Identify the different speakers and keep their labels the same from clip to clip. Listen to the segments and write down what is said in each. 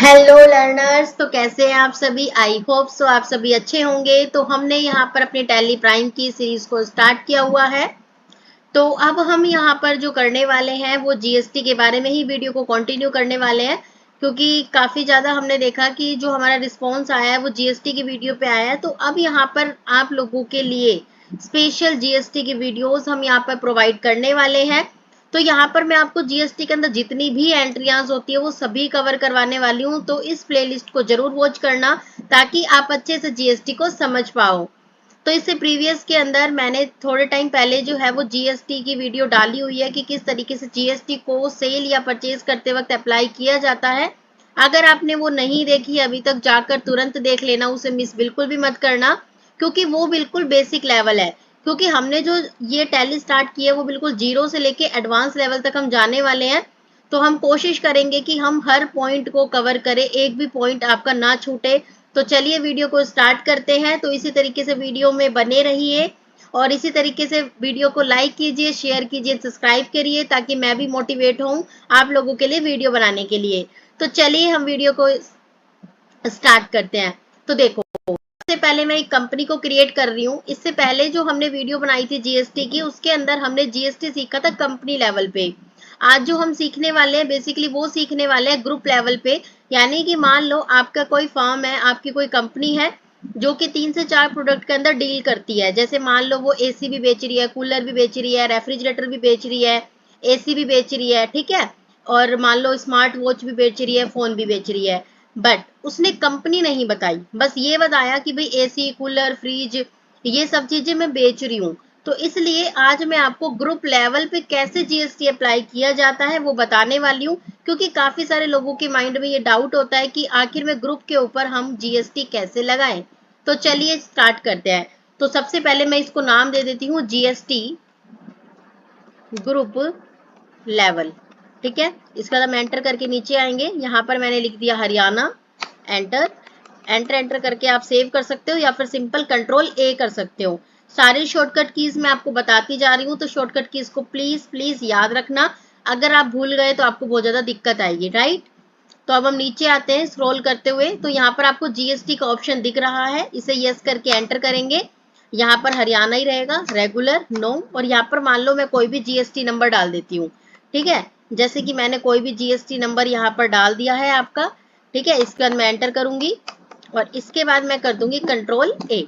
Speaker 1: Hello learners, तो कैसे हैं आप सभी। आई होप सो आप सभी अच्छे होंगे। तो हमने यहाँ पर अपनी टैली प्राइम की सीरीज को स्टार्ट किया हुआ है। तो अब हम यहाँ पर जो करने वाले हैं वो जीएसटी के बारे में ही वीडियो को कंटिन्यू करने वाले हैं, क्योंकि काफ़ी ज़्यादा हमने देखा कि जो हमारा रिस्पॉन्स आया है वो जीएसटी की वीडियो पे आया है। तो अब यहाँ पर आप लोगों के लिए स्पेशल जीएसटी की वीडियोस हम यहाँ पर प्रोवाइड करने वाले हैं। तो यहाँ पर मैं आपको जीएसटी के अंदर जितनी भी एंट्रियाज होती है वो सभी कवर करवाने वाली हूँ। तो इस प्लेलिस्ट को जरूर वॉच करना ताकि आप अच्छे से जीएसटी को समझ पाओ। तो इससे प्रीवियस के अंदर मैंने थोड़े टाइम पहले जो है वो जीएसटी की वीडियो डाली हुई है कि किस तरीके से जीएसटी को सेल या परचेज करते वक्त अप्लाई किया जाता है। अगर आपने वो नहीं देखी अभी तक, जाकर तुरंत देख लेना, उसे मिस बिल्कुल भी मत करना, क्योंकि वो बिल्कुल बेसिक लेवल है। क्योंकि हमने जो ये टैली स्टार्ट की है वो बिल्कुल जीरो से लेके एडवांस लेवल तक हम जाने वाले हैं। तो हम कोशिश करेंगे कि हम हर पॉइंट को कवर करें, एक भी पॉइंट आपका ना छूटे। तो चलिए वीडियो को स्टार्ट करते हैं। तो इसी तरीके से वीडियो में बने रहिए और इसी तरीके से वीडियो को लाइक कीजिए, शेयर कीजिए, सब्सक्राइब करिए, ताकि मैं भी मोटिवेट हूँ आप लोगों के लिए वीडियो बनाने के लिए। तो चलिए हम वीडियो को स्टार्ट करते हैं। तो देखो, सबसे पहले मैं एक कंपनी को क्रिएट कर रही हूँ। इससे पहले जो हमने वीडियो बनाई थी जीएसटी की, उसके अंदर हमने जीएसटी सीखा था कंपनी लेवल पे। आज जो हम सीखने वाले हैं बेसिकली वो सीखने वाले हैं ग्रुप लेवल पे। यानी कि मान लो आपका कोई फर्म है, आपकी कोई कंपनी है जो कि 3 से 4 प्रोडक्ट के अंदर डील करती है। जैसे मान लो वो एसी भी बेच रही है, कूलर भी बेच रही है, रेफ्रिजरेटर भी बेच रही है, एसी भी बेच रही है, ठीक है, और मान लो स्मार्ट वॉच भी बेच रही है, फोन भी बेच रही है। बट उसने कंपनी नहीं बताई, बस ये बताया कि भाई एसी, कूलर, फ्रिज, ये सब चीजें मैं बेच रही हूँ। तो इसलिए आज मैं आपको ग्रुप लेवल पे कैसे जीएसटी अप्लाई किया जाता है वो बताने वाली हूँ, क्योंकि काफी सारे लोगों के माइंड में ये डाउट होता है कि आखिर में ग्रुप के ऊपर हम जीएसटी कैसे लगाएं। तो चलिए स्टार्ट करते हैं। तो सबसे पहले मैं इसको नाम दे देती हूँ जीएसटी ग्रुप लेवल, ठीक है। इसका हम एंटर करके नीचे आएंगे, यहाँ पर मैंने लिख दिया हरियाणा, एंटर। एंटर करके आप सेव कर सकते हो या फिर सिंपल कंट्रोल ए कर सकते हो। सारी शॉर्टकट कीज मैं आपको बताती जा रही हूँ, तो शॉर्टकट कीज को प्लीज प्लीज याद रखना। अगर आप भूल गए तो आपको बहुत ज्यादा दिक्कत आएगी, राइट। तो अब हम नीचे आते हैं स्क्रॉल करते हुए, तो यहाँ पर आपको जीएसटी का ऑप्शन दिख रहा है, इसे यस करके एंटर करेंगे। यहाँ पर हरियाणा ही रहेगा, रेगुलर, नो, और यहाँ पर मान लो मैं कोई भी जीएसटी नंबर डाल देती हूँ, ठीक है। जैसे कि मैंने कोई भी जीएसटी नंबर यहाँ पर डाल दिया है आपका, ठीक है। इसके बाद मैं एंटर करूंगी और इसके बाद मैं कर दूंगी कंट्रोल ए।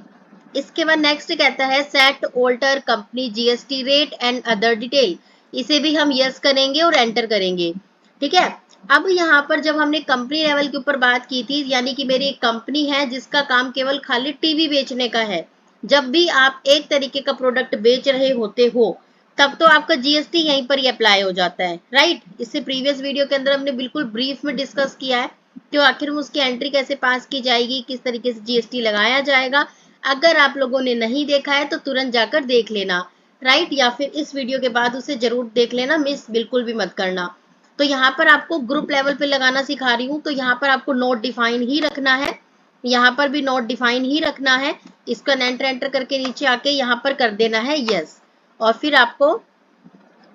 Speaker 1: इसके बाद नेक्स्ट कहता है set alter company GST rate and other detail, इसे भी हम यस करेंगे और एंटर करेंगे, ठीक है। अब यहाँ पर जब हमने कंपनी लेवल के ऊपर बात की थी, यानी कि मेरी एक कंपनी है जिसका काम केवल खाली टीवी बेचने का है। जब भी आप एक तरीके का प्रोडक्ट बेच रहे होते हो तब तो आपका जीएसटी यहीं पर ही अप्लाई हो जाता है, राइट। इससे प्रीवियस वीडियो के अंदर हमने बिल्कुल ब्रीफ में डिस्कस किया है कि आखिर में उसकी एंट्री कैसे पास की जाएगी, किस तरीके से जीएसटी लगाया जाएगा। अगर आप लोगों ने नहीं देखा है तो तुरंत जाकर देख लेना, राइट, या फिर इस वीडियो के बाद उसे जरूर देख लेना, मिस बिल्कुल भी मत करना। तो यहाँ पर आपको ग्रुप लेवल पे लगाना सिखा रही हूँ, तो यहाँ पर आपको नोट डिफाइन ही रखना है, यहाँ पर भी नोट डिफाइन ही रखना है। इसका एंटर करके नीचे आके यहाँ पर कर देना है यस, और फिर आपको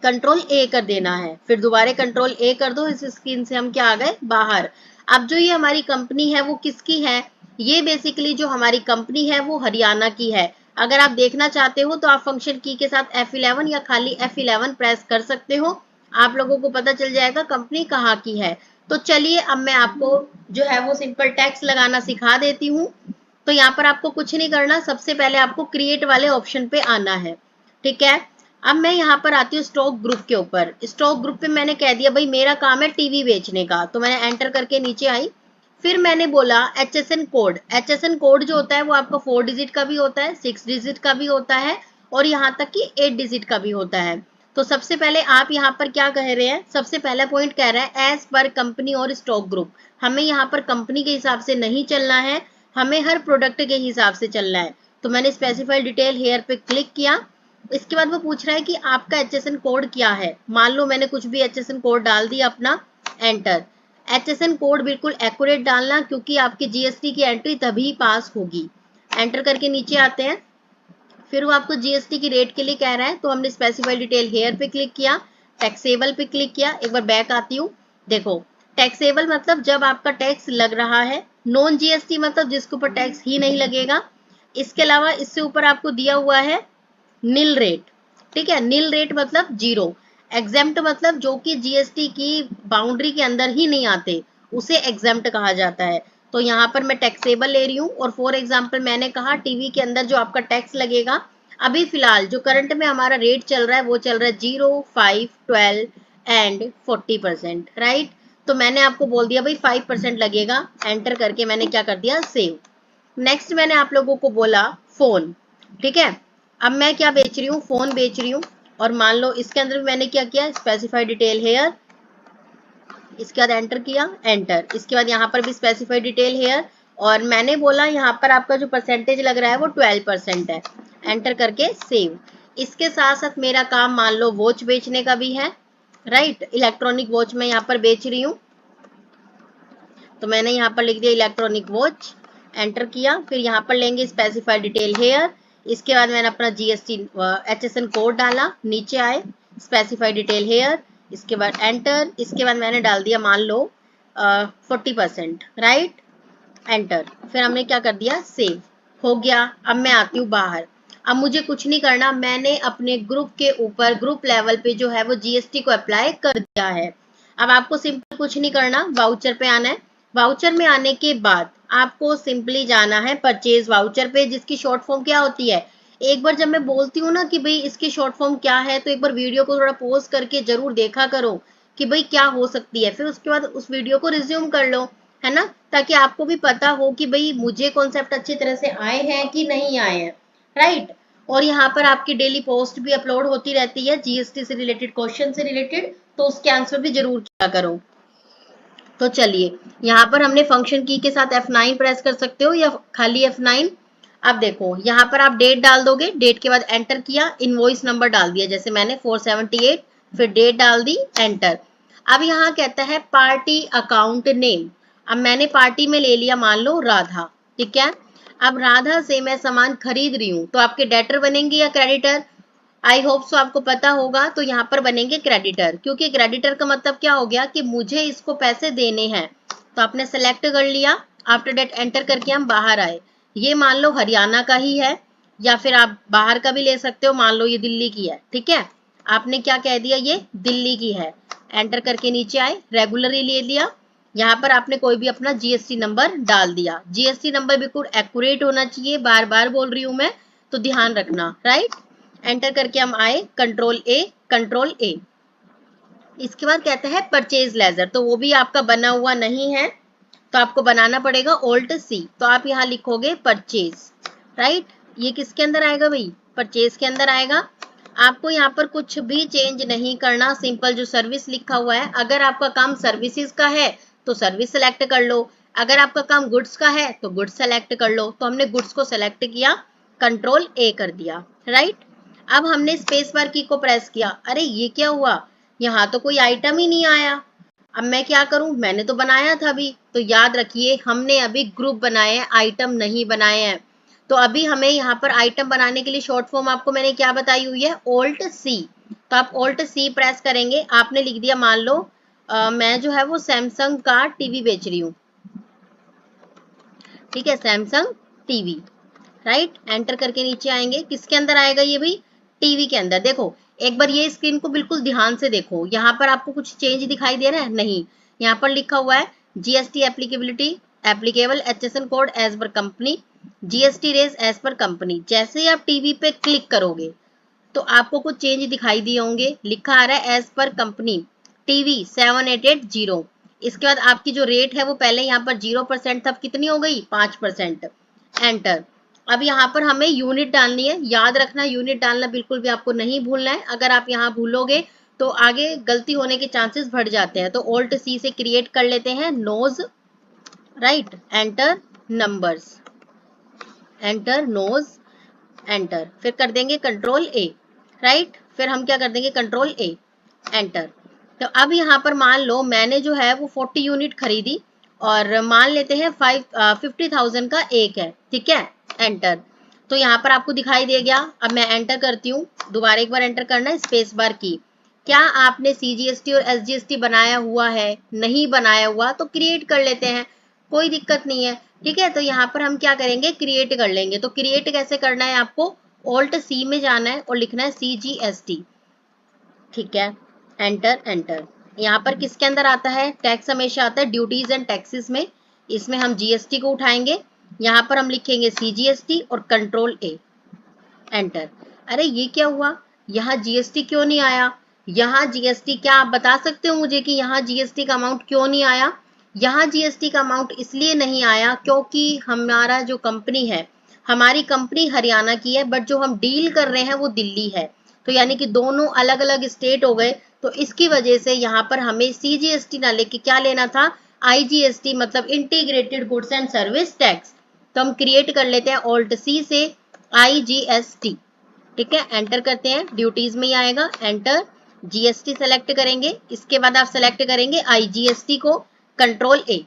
Speaker 1: कंट्रोल ए कर देना है, फिर दोबारा कंट्रोल ए कर दो। इस स्क्रीन से हम क्या आ गए, बाहर। अब जो ये हमारी कंपनी है वो किसकी है, ये बेसिकली जो हमारी कंपनी है वो हरियाणा की है। अगर आप देखना चाहते हो तो आप फंक्शन की के साथ F11 या खाली F11 प्रेस कर सकते हो, आप लोगों को पता चल जाएगा कंपनी कहाँ की है। तो चलिए अब मैं आपको जो है वो सिंपल टैक्स लगाना सिखा देती हूँ। तो यहाँ पर आपको कुछ नहीं करना, सबसे पहले आपको क्रिएट वाले ऑप्शन पे आना है, ठीक है। अब मैं यहाँ पर आती हूँ स्टॉक ग्रुप के ऊपर। स्टॉक ग्रुप पे मैंने कह दिया भाई मेरा काम है टीवी बेचने का, तो मैंने एंटर करके नीचे आई। फिर मैंने बोला HSN कोड। HSN कोड जो होता है वो आपका 4 डिजिट का भी होता है, 6 डिजिट का भी होता है, और यहाँ तक कि 8 डिजिट का भी होता है। तो सबसे पहले आप यहाँ पर क्या कह रहे हैं, सबसे पहला पॉइंट कह रहा है एज पर कंपनी और स्टॉक ग्रुप। हमें यहाँ पर कंपनी के हिसाब से नहीं चलना है, हमें हर प्रोडक्ट के हिसाब से चलना है। तो मैंने स्पेसिफाइड डिटेल हेयर पे क्लिक किया। इसके बाद वो पूछ रहा है कि आपका HSN कोड क्या है। मान लो मैंने कुछ भी HSN कोड डाल दिया अपना, एंटर। HSN कोड बिल्कुल एक्यूरेट डालना, क्योंकि आपकी जीएसटी की एंट्री तभी पास होगी। एंटर करके नीचे आते हैं, फिर वो आपको जीएसटी की रेट के लिए कह रहा है, तो हमने स्पेसिफाइड डिटेल हेयर पे क्लिक किया, टैक्सेबल पे क्लिक किया। एक बार बैक आती हूँ, देखो टैक्सेबल मतलब जब आपका टैक्स लग रहा है, नॉन जीएसटी मतलब जिसके ऊपर टैक्स ही नहीं लगेगा। इसके अलावा इससे ऊपर आपको दिया हुआ है नील रेट, ठीक है, नील रेट मतलब जीरो। एग्जेम्प्ट मतलब जो कि जीएसटी की बाउंड्री के अंदर ही नहीं आते, उसे एग्जेम्प्ट कहा जाता है। तो यहाँ पर मैं टैक्सेबल ले रही हूँ, और फॉर एग्जाम्पल मैंने कहा टीवी के अंदर जो आपका टैक्स लगेगा, अभी फिलहाल जो करंट में हमारा रेट चल रहा है वो चल रहा है 0, 5, 12 एंड 40%, राइट। तो मैंने आपको बोल दिया भाई 5% लगेगा, एंटर करके मैंने क्या कर दिया, सेव। नेक्स्ट मैंने आप लोगों को बोला फोन, ठीक है। अब मैं क्या बेच रही हूँ, फोन बेच रही हूँ, और मान लो इसके अंदर भी मैंने क्या किया, स्पेसिफाई डिटेल हेयर, इसके बाद एंटर किया, एंटर। इसके बाद यहाँ पर भी स्पेसिफाई डिटेल हेयर, और मैंने बोला यहाँ पर आपका जो परसेंटेज लग रहा है वो 12% है, एंटर करके सेव। इसके साथ साथ मेरा काम मान लो वॉच बेचने का भी है, राइट। इलेक्ट्रॉनिक वॉच मैं यहाँ पर बेच रही हूँ, तो मैंने यहाँ पर लिख दिया इलेक्ट्रॉनिक वॉच, एंटर किया। फिर यहाँ पर लेंगे स्पेसिफाई डिटेल हेयर, इसके बाद मैंने अपना जीएसटी HSN कोड डाला, नीचे आए स्पेसिफाई डिटेल हेयर, इसके बाद एंटर। इसके बाद मैंने डाल दिया मान लो 40%, राइट, एंटर। फिर हमने क्या कर दिया, सेव हो गया। अब मैं आती हूँ बाहर, अब मुझे कुछ नहीं करना, मैंने अपने ग्रुप के ऊपर ग्रुप लेवल पे जो है वो जीएसटी को अप्लाई कर दिया है। अब आपको सिंपल कुछ नहीं करना, वाउचर पे आना है। वाउचर में आने के बाद आपको सिंपली जाना है परचेज वाउचर पे, जिसकी शॉर्ट फॉर्म क्या होती है। एक बार जब मैं बोलती हूँ ना कि भाई इसकी शॉर्ट फॉर्म क्या है, तो एक बार वीडियो को थोड़ा पॉज करके जरूर देखा करो कि भाई क्या हो सकती है, फिर उसके बाद उस वीडियो को रिज्यूम कर लो, है ना, ताकि आपको भी पता हो कि भाई मुझे कॉन्सेप्ट अच्छी तरह से आए हैं कि नहीं आए हैं, राइट। और यहाँ पर आपकी डेली पोस्ट भी अपलोड होती रहती है जीएसटी से रिलेटेड, क्वेश्चन से रिलेटेड, तो उसके आंसर भी जरूर किया करो। तो चलिए, यहाँ पर हमने फंक्शन की के साथ F9 प्रेस कर सकते हो या खाली F9। अब देखो यहाँ पर आप डेट डाल दोगे, डेट के बाद एंटर किया, इनवॉइस नंबर डाल दिया, जैसे मैंने 478, फिर डेट डाल दी, एंटर। अब यहाँ कहता है पार्टी अकाउंट नेम, अब मैंने पार्टी में ले लिया मान लो राधा, ठीक है। अब राधा से मैं सामान खरीद रही हूँ, तो आपके डेटर बनेंगे या क्रेडिटर, आई होप सो आपको पता होगा। तो यहाँ पर बनेंगे क्रेडिटर, क्योंकि क्रेडिटर का मतलब क्या हो गया कि मुझे इसको पैसे देने हैं। तो आपने सेलेक्ट कर लिया, आफ्टर डेट एंटर करके हम बाहर आए। ये मान लो हरियाणा का ही है, या फिर आप बाहर का भी ले सकते हो, मान लो ये दिल्ली की है, ठीक है। आपने क्या कह दिया, ये दिल्ली की है, एंटर करके नीचे आए, रेगुलरली ले लिया। यहाँ पर आपने कोई भी अपना जीएसटी नंबर डाल दिया, जीएसटी नंबर बिल्कुल एक्यूरेट होना चाहिए, बार बार बोल रही हूँ मैं, तो ध्यान रखना, राइट। एंटर करके हम आए, कंट्रोल ए, कंट्रोल ए। इसके बाद कहते हैं परचेज लेजर, तो वो भी आपका बना हुआ नहीं है, तो आपको बनाना पड़ेगा ऑल्ट सी। तो आप यहाँ लिखोगे परचेज, राइट। ये किसके अंदर आएगा भाई, परचेज के अंदर आएगा। आपको यहाँ पर कुछ भी चेंज नहीं करना, सिंपल जो सर्विस लिखा हुआ है, अगर आपका काम सर्विसेज का है तो सर्विस सेलेक्ट कर लो, अगर आपका काम गुड्स का है तो गुड्स सेलेक्ट कर लो। तो हमने गुड्स को सेलेक्ट किया, कंट्रोल ए कर दिया, राइट। अब हमने स्पेस बार की को प्रेस किया, अरे ये क्या हुआ, यहाँ तो कोई आइटम ही नहीं आया। अब मैं क्या करूं, मैंने तो बनाया था अभी, तो याद रखिए हमने अभी ग्रुप बनाए हैं, आइटम नहीं बनाए हैं। तो अभी हमें यहाँ पर आइटम बनाने के लिए शॉर्ट फॉर्म आपको मैंने क्या बताई हुई है, ऑल्ट सी। तो आप ऑल्ट सी प्रेस करेंगे, आपने लिख दिया मान लो मैं जो है वो सैमसंग का टीवी बेच रही हूँ, ठीक है, सैमसंग टीवी, राइट। एंटर करके नीचे आएंगे, किसके अंदर आएगा ये भी, टीवी के अंदर। देखो एक बार ये स्क्रीन को बिल्कुल ध्यान से देखो, यहाँ पर आपको कुछ चेंज दिखाई दे रहा है, नहीं। यहाँ पर लिखा हुआ है GST applicability, applicable HSN code as per company, GST rates as per company. जैसे ही आप टीवी पे क्लिक करोगे तो आपको कुछ चेंज दिखाई दिए होंगे, लिखा आ रहा है एज पर कंपनी टीवी 7880। इसके बाद आपकी जो रेट है वो पहले यहाँ पर 0% था, कितनी हो गई, 5%, एंटर। अब यहाँ पर हमें यूनिट डालनी है, याद रखना यूनिट डालना बिल्कुल भी आपको नहीं भूलना है, अगर आप यहाँ भूलोगे तो आगे गलती होने के चांसेस बढ़ जाते हैं। तो ऑल्ट सी से क्रिएट कर लेते हैं nos, right, enter numbers, enter nos, enter. फिर कर देंगे कंट्रोल ए, राइट। फिर हम क्या कर देंगे, कंट्रोल ए, एंटर। तो अब यहाँ पर मान लो मैंने जो है वो 40 यूनिट खरीदी, और मान लेते हैं 50,000 का एक है, ठीक है, एंटर। तो यहाँ पर आपको दिखाई दे गया। अब मैं एंटर करती हूँ, दोबारा एक बार एंटर करना है, स्पेस बार की, क्या आपने CGST और SGST बनाया हुआ है? नहीं बनाया हुआ तो क्रिएट कर लेते हैं, कोई दिक्कत नहीं है। ठीक है, तो यहाँ पर हम क्या करेंगे, क्रिएट कर लेंगे। तो क्रिएट कैसे करना है, आपको Alt+C में जाना है और लिखना है CGST। ठीक है, एंटर एंटर। यहाँ पर किसके अंदर आता है, टैक्स हमेशा आता है ड्यूटीज एंड टैक्सेस में। इसमें हम GST को उठाएंगे, यहाँ पर हम लिखेंगे CGST और Ctrl+A, एंटर। अरे ये क्या हुआ, यहाँ GST क्यों नहीं आया? यहाँ GST, क्या आप बता सकते हो मुझे कि यहाँ GST का अमाउंट क्यों नहीं आया? यहाँ GST का अमाउंट इसलिए नहीं आया क्योंकि हमारा जो कंपनी है, हमारी कंपनी हरियाणा की है, बट जो हम डील कर रहे हैं वो दिल्ली है। तो यानी कि दोनों अलग अलग स्टेट हो गए, तो इसकी वजह से यहाँ पर हमें CGST ना लेके क्या लेना था, IGST, मतलब integrated goods and service tax. तो हम क्रिएट कर लेते हैं Alt+C से IGST। ठीक है, एंटर करते हैं, ड्यूटीज में ही आएगा, एंटर। GST सेलेक्ट करेंगे, इसके बाद आप सेलेक्ट करेंगे IGST को, Ctrl+A,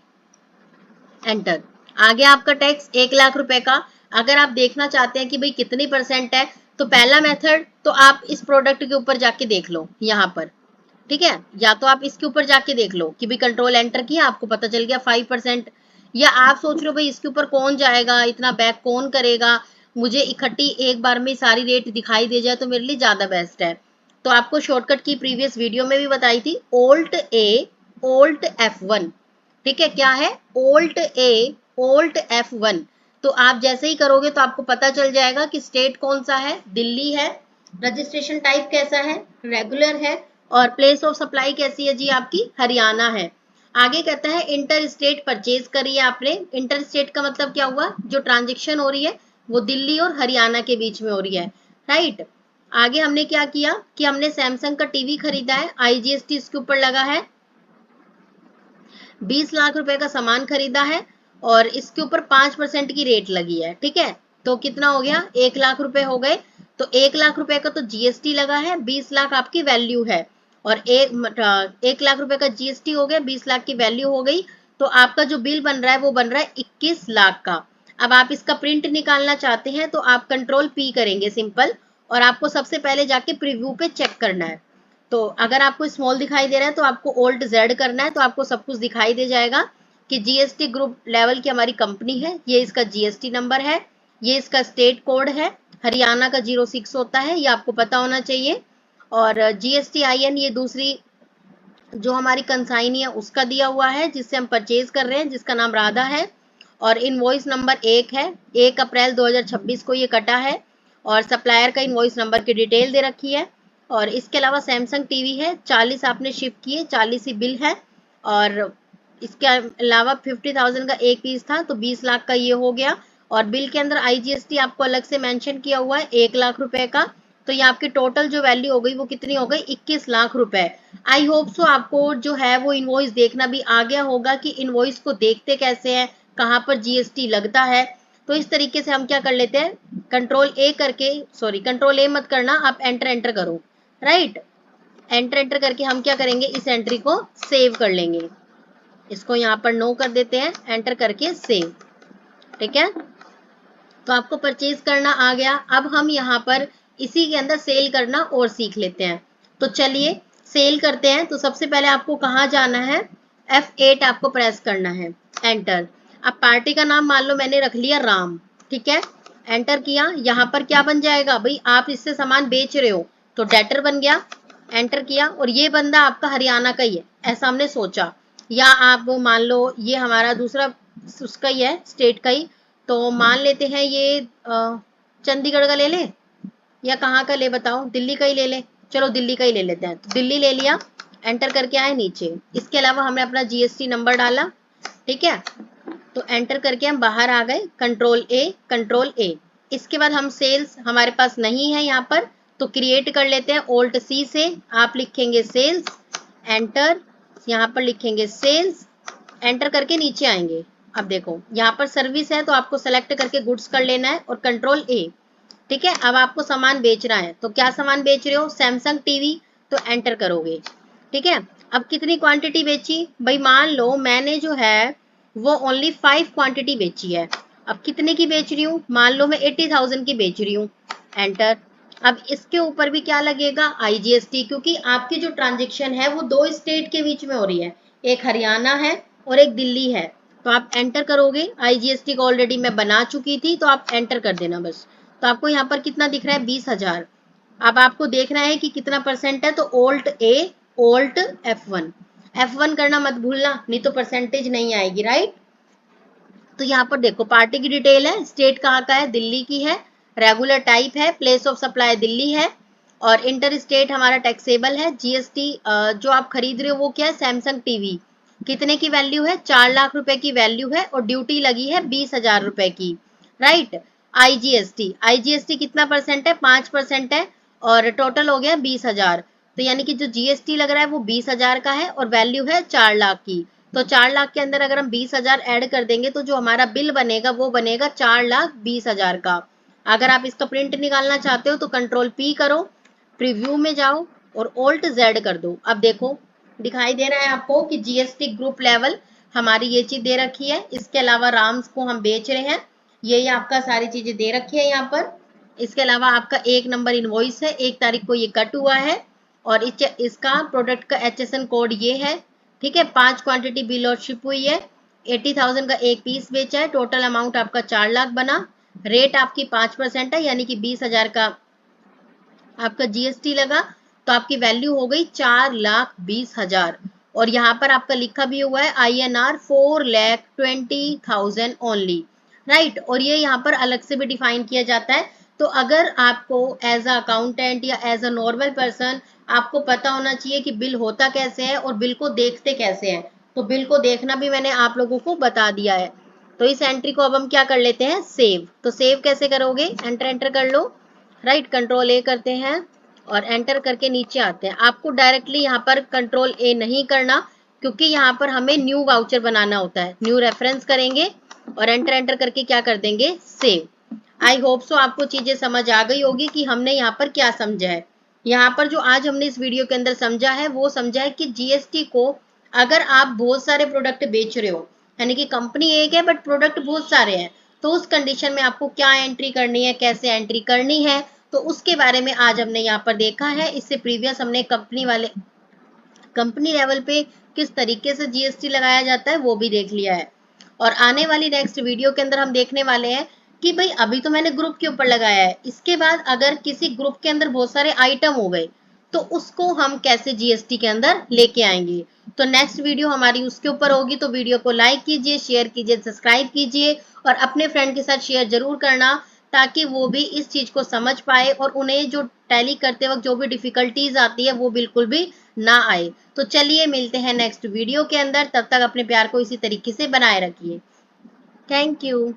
Speaker 1: एंटर। आ गया आपका टैक्स 1,00,000 रुपए का। अगर आप देखना चाहते हैं कि भाई कितनी परसेंट है, तो पहला मेथड तो आप इस प्रोडक्ट के ऊपर जाके देख लो यहाँ पर। ठीक है, या तो आप इसके ऊपर जाके देख लो कि भाई कंट्रोल एंटर किया, आपको पता चल गया 5%। या आप सोच रहे हो भाई इसके ऊपर कौन जाएगा, इतना बैक कौन करेगा, मुझे इकट्ठी एक बार में सारी रेट दिखाई दे जाए तो मेरे लिए ज्यादा बेस्ट है। तो आपको शॉर्टकट की प्रीवियस वीडियो में भी बताई थी, Alt+A, Alt+F1। ठीक है, क्या है, Alt+A, Alt+F1। तो आप जैसे ही करोगे तो आपको पता चल जाएगा कि स्टेट कौन सा है, दिल्ली है, रजिस्ट्रेशन टाइप कैसा है, रेगुलर है, और प्लेस ऑफ सप्लाई कैसी है जी, आपकी हरियाणा है। आगे कहता है इंटर स्टेट परचेज करिए आपने। इंटर स्टेट का मतलब क्या हुआ, जो ट्रांजेक्शन हो रही है वो दिल्ली और हरियाणा के बीच में हो रही है, राइट। आगे हमने क्या किया कि हमने सैमसंग का टीवी खरीदा है, IGST इसके ऊपर लगा है। 20 लाख रुपए का सामान खरीदा है और इसके ऊपर 5% की रेट लगी है। ठीक है, तो कितना हो गया, 1,00,000 रुपए हो गए। तो 1,00,000 रुपए का तो GST लगा है, 20 लाख आपकी वैल्यू है, और 1,00,000 रुपए का GST हो गया, 20 लाख की वैल्यू हो गई। तो आपका जो बिल बन रहा है वो बन रहा है 21 लाख का। अब आप इसका प्रिंट निकालना चाहते हैं तो आप Ctrl+P करेंगे सिंपल, और आपको सबसे पहले जाके प्रीव्यू पे चेक करना है। तो अगर आपको स्मॉल दिखाई दे रहा है तो आपको Alt+Z करना है, तो आपको सब कुछ दिखाई दे जाएगा कि GST ग्रुप लेवल की हमारी कंपनी है, ये इसका GST नंबर है, ये इसका स्टेट कोड है, हरियाणा का 06 होता है, ये आपको पता होना चाहिए। और GSTIN ये दूसरी जो हमारी कंसाइनी है उसका दिया हुआ है, जिससे हम परचेज कर रहे हैं, जिसका नाम राधा है। और इनवॉइस नंबर 1 है, 1 अप्रैल 2026 को ये कटा है, और सप्लायर का इनवॉइस नंबर की डिटेल दे रखी है। और इसके अलावा सैमसंग टीवी है, 40 आपने शिप किए, 40 ही बिल है। और इसके अलावा 50,000 का एक पीस था, तो 20 लाख का ये हो गया। और बिल के अंदर IGST आपको अलग से मेंशन किया हुआ है 1,00,000 रुपए का। तो ये आपकी टोटल जो वैल्यू हो गई वो कितनी हो गई, 21 लाख रुपए। आई होप सो आपको जो है वो इनवॉइस देखना भी आ गया होगा कि इनवॉइस को देखते कैसे हैं, कहाँ पर GST लगता है। तो इस तरीके से हम क्या कर लेते हैं, Ctrl+A करके, सॉरी Ctrl+A मत करना, आप एंटर एंटर करो, राइट। एंटर एंटर करके हम क्या करेंगे, इस एंट्री को सेव कर लेंगे। इसको यहाँ पर नो कर देते हैं, एंटर करके सेव। ठीक है, तो आपको परचेज करना आ गया। अब हम यहाँ पर इसी के अंदर सेल करना और सीख लेते हैं। तो चलिए सेल करते हैं। तो सबसे पहले आपको कहाँ जाना है, F8 आपको प्रेस करना है, एंटर। अब पार्टी का नाम मान लो मैंने रख लिया राम, ठीक है, एंटर किया। यहाँ पर क्या बन जाएगा भाई, आप इससे सामान बेच रहे हो तो डेटर बन गया, एंटर किया। और ये बंदा आपका हरियाणा का ही है, ऐसा हमने सोचा। या आप मान लो ये हमारा दूसरा उसका ही है, स्टेट का ही, तो मान लेते हैं ये चंडीगढ़ का ले ले, या कहाँ का ले बताओ, दिल्ली का ही ले ले, चलो दिल्ली का ही ले लेते हैं। तो दिल्ली ले लिया, एंटर करके आए नीचे। इसके अलावा हमने अपना GST नंबर डाला, ठीक है, तो एंटर करके हम बाहर आ गए, Ctrl+A। इसके बाद हम सेल्स हमारे पास नहीं है यहाँ पर, तो क्रिएट कर लेते हैं Alt+C से। आप लिखेंगे सेल्स, एंटर, यहाँ पर लिखेंगे सेल्स, एंटर करके नीचे आएंगे। अब देखो यहाँ पर सर्विस है, तो आपको सेलेक्ट करके गुड्स कर लेना है और Ctrl+A। ठीक है, अब आपको सामान बेचना है, तो क्या सामान बेच रहे हो, सैमसंग टीवी, तो एंटर करोगे। ठीक है, अब कितनी क्वांटिटी बेची भाई, मान लो मैंने जो है वो ओनली 5 क्वांटिटी बेची है। अब कितने की बेच रही हूँ, मान लो मैं 80,000 की बेच रही हूँ, एंटर। अब इसके ऊपर भी क्या लगेगा, IGST, क्योंकि आपकी जो ट्रांजेक्शन है वो 2 स्टेट के बीच में हो रही है, एक हरियाणा है और एक दिल्ली है। तो आप एंटर करोगे, IGST को ऑलरेडी मैं बना चुकी थी, तो आप एंटर कर देना बस। तो आपको यहाँ पर कितना दिख रहा है, 20,000। अब आपको देखना है कि कितना परसेंट है, तो Alt A Alt F1 करना मत भूलना, नहीं तो परसेंटेज नहीं आएगी, राइट। तो यहाँ पर देखो पार्टी की डिटेल है, स्टेट कहाँ का है, दिल्ली की है, रेगुलर टाइप है, प्लेस ऑफ सप्लाई दिल्ली है, और इंटर स्टेट हमारा टैक्सेबल है। GST जो आप खरीद रहे हो वो क्या है, सैमसंग टीवी, कितने की वैल्यू है, 4 लाख रुपए की वैल्यू है, और ड्यूटी लगी है 20,000 रुपए की, राइट। IGST कितना परसेंट है, 5% है, और टोटल हो गया 20,000। तो यानी कि जो GST लग रहा है वो 20,000 का है और वैल्यू है 4 लाख की। तो 4 लाख के अंदर अगर हम 20,000 ऐड कर देंगे तो जो हमारा बिल बनेगा वो बनेगा 4,20,000 का। अगर आप इसका प्रिंट निकालना चाहते हो तो कंट्रोल P करो, प्रीव्यू में जाओ और Alt Z कर दो। अब देखो दिखाई दे रहा है आपको कि GST ग्रुप लेवल हमारी ये चीज दे रखी है। इसके अलावा राम्स को हम बेच रहे हैं, ये आपका सारी चीजें दे रखी है यहाँ पर। इसके अलावा आपका 1 नंबर इनवॉइस है, 1 तारीख को ये कट हुआ है, और इसका प्रोडक्ट का HSN कोड ये है, ठीक है। 5 क्वांटिटी बिल और शिप हुई है, 80,000 का एक पीस बेचा है, टोटल अमाउंट आपका 4 लाख बना, रेट आपकी 5% है, यानी कि 20,000 का आपका GST लगा, तो आपकी वैल्यू हो गई 4,20,000। और यहाँ पर आपका लिखा भी हुआ है INR 4,20,000 ओनली, राइट। और ये यहाँ पर अलग से भी डिफाइन किया जाता है। तो अगर आपको एज अ अकाउंटेंट या एज अ नॉर्मल पर्सन आपको पता होना चाहिए कि बिल होता कैसे है और बिल को देखते कैसे हैं, तो बिल को देखना भी मैंने आप लोगों को बता दिया है। तो इस एंट्री को अब हम क्या कर लेते हैं, सेव। तो सेव कैसे करोगे, एंटर कर लो, राइट। कंट्रोल A करते हैं और एंटर करके नीचे आते हैं। आपको डायरेक्टली यहाँ पर कंट्रोल A नहीं करना, क्योंकि यहाँ पर हमें न्यू वाउचर बनाना होता है। न्यू रेफरेंस करेंगे और एंटर करके क्या कर देंगे, सेव। आई होप सो आपको चीजें समझ आ गई होगी कि हमने यहाँ पर क्या समझा है। यहाँ पर जो आज हमने इस वीडियो के अंदर समझा है वो समझा है कि GST को अगर आप बहुत सारे प्रोडक्ट बेच रहे हो, यानी कि कंपनी एक है बट प्रोडक्ट बहुत सारे हैं, तो उस कंडीशन में आपको क्या एंट्री करनी है, कैसे एंट्री करनी है, तो उसके बारे में आज हमने यहाँ पर देखा है। इससे प्रीवियस हमने कंपनी लेवल पे किस तरीके से GST लगाया जाता है वो भी देख लिया है। और आने वाली नेक्स्ट वीडियो के अंदर हम देखने वाले हैं कि भाई अभी तो मैंने ग्रुप के ऊपर लगाया है, इसके बाद अगर किसी ग्रुप के अंदर बहुत सारे आइटम हो गए तो उसको हम कैसे GST के अंदर लेके आएंगे। तो नेक्स्ट वीडियो हमारी उसके ऊपर होगी। तो वीडियो को लाइक कीजिए, शेयर कीजिए, सब्सक्राइब कीजिए और अपने फ्रेंड के साथ शेयर जरूर करना, ताकि वो भी इस चीज को समझ पाए और उन्हें जो टैली करते वक्त जो भी डिफिकल्टीज आती है वो बिल्कुल भी ना आए। तो चलिए मिलते हैं नेक्स्ट वीडियो के अंदर, तब तक अपने प्यार को इसी तरीके से बनाए रखिए। Thank you.